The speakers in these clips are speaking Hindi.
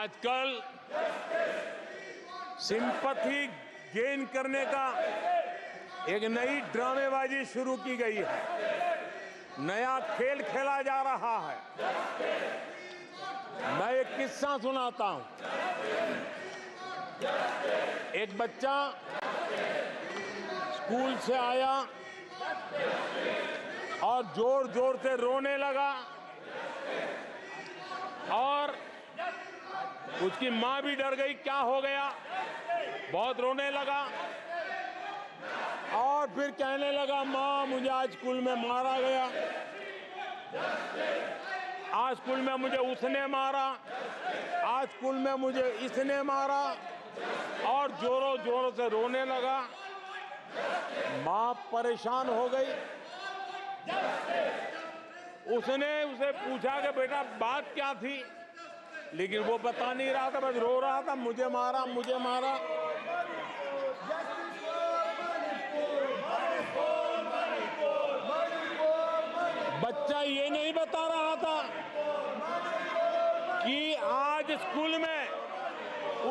आजकल सिंपैथी गेन करने का एक नई ड्रामेबाजी शुरू की गई है। नया खेल खेला जा रहा है। मैं एक किस्सा सुनाता हूं। एक बच्चा स्कूल से आया और जोर जोर से रोने लगा और उसकी माँ भी डर गई, क्या हो गया। बहुत रोने लगा और फिर कहने लगा, माँ मुझे आज स्कूल में मारा गया, आज स्कूल में मुझे उसने मारा, आज स्कूल में मुझे इसने मारा, और जोरों जोरों से रोने लगा। माँ परेशान हो गई। उसने उसे पूछा कि बेटा बात क्या थी, लेकिन वो बता नहीं रहा था, बस रो रहा था, मुझे मारा मुझे मारा। बच्चा ये नहीं बता रहा था कि आज स्कूल में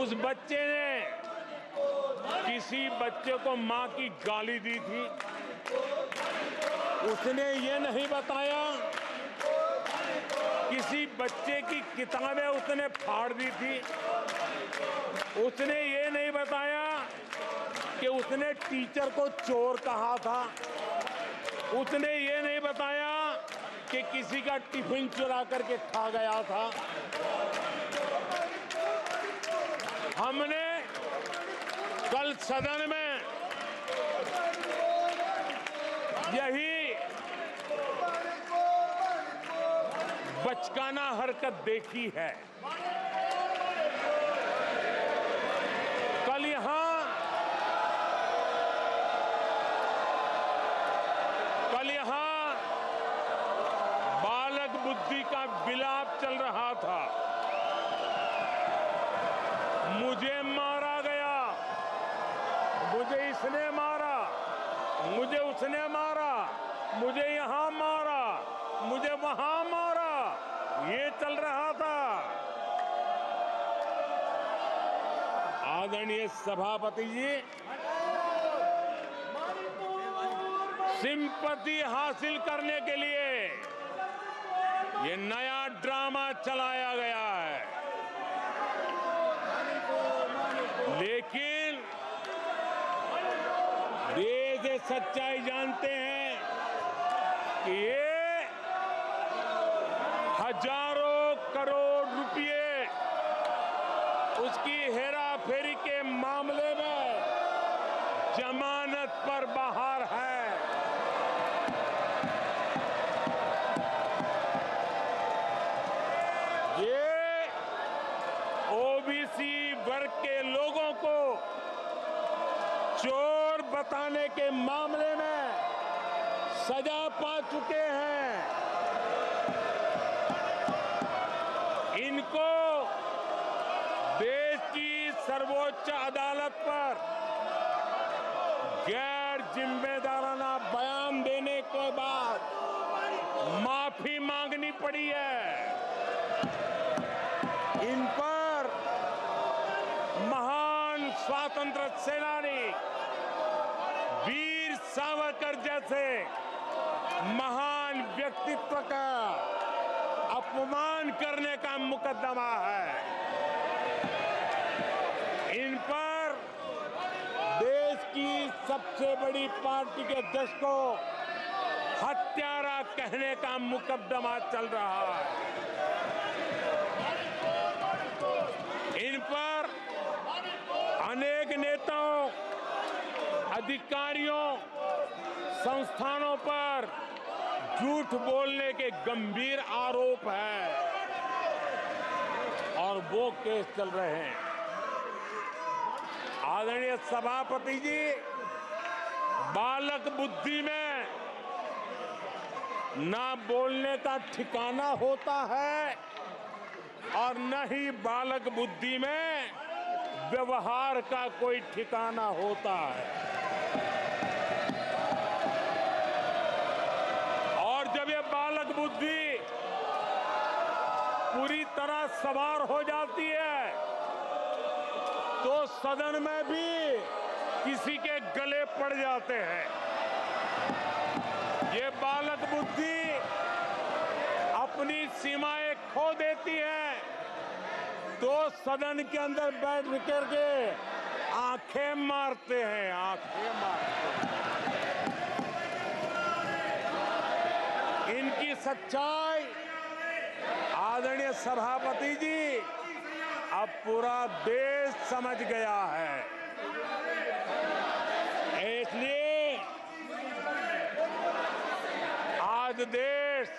उस बच्चे ने किसी बच्चे को मां की गाली दी थी। उसने ये नहीं बताया किसी बच्चे की किताबें उसने फाड़ दी थी। उसने ये नहीं बताया कि उसने टीचर को चोर कहा था। उसने ये नहीं बताया कि किसी का टिफिन चुरा करके खा गया था। हमने कल सदन में यही बचकाना हरकत देखी है। कल यहां बालक बुद्धि का विलाप चल रहा था। मुझे मारा गया, मुझे इसने मारा, मुझे उसने मारा, मुझे यहां मारा, मुझे वहां मारा, ये चल रहा था। आदरणीय सभापति जी, सिंपैथी हासिल करने के लिए ये नया ड्रामा चलाया गया है। लेकिन देश ये सच्चाई जानते हैं कि ये हजारों करोड़ रुपए उसकी हेराफेरी के मामले में जमानत पर बाहर है। ये ओबीसी वर्ग के लोगों को चोर बताने के मामले में सजा पा चुके हैं। इनको देश की सर्वोच्च अदालत पर गैर जिम्मेदाराना बयान देने के बाद माफी मांगनी पड़ी है। इन पर महान स्वातंत्र सेनानी वीर सावरकर जैसे महान व्यक्तित्व का अपमान करने का मुकदमा है। इन पर देश की सबसे बड़ी पार्टी के अध्यक्ष को हत्यारा कहने का मुकदमा चल रहा है। इन पर अनेक नेताओं, अधिकारियों, संस्थानों पर झूठ बोलने के गंभीर आरोप हैं और वो केस चल रहे हैं। आदरणीय सभापति जी, बालक बुद्धि में ना बोलने का ठिकाना होता है और न ही बालक बुद्धि में व्यवहार का कोई ठिकाना होता है। और जब ये बालक बुद्धि पूरी तरह सवार हो जाती है तो सदन में भी किसी के गले पड़ जाते हैं। ये बालक बुद्धि अपनी सीमाएं खो देती है तो सदन के अंदर बैठ करके आंखें मारते हैं, आंखें मारते हैं। इनकी सच्चाई आदरणीय सभापति जी अब पूरा देश समझ गया है। इसलिए आज देश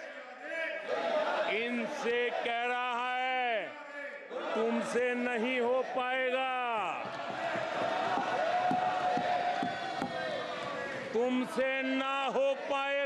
इनसे कह रहा है तुमसे नहीं हो पाएगा, तुमसे ना हो पाएगा।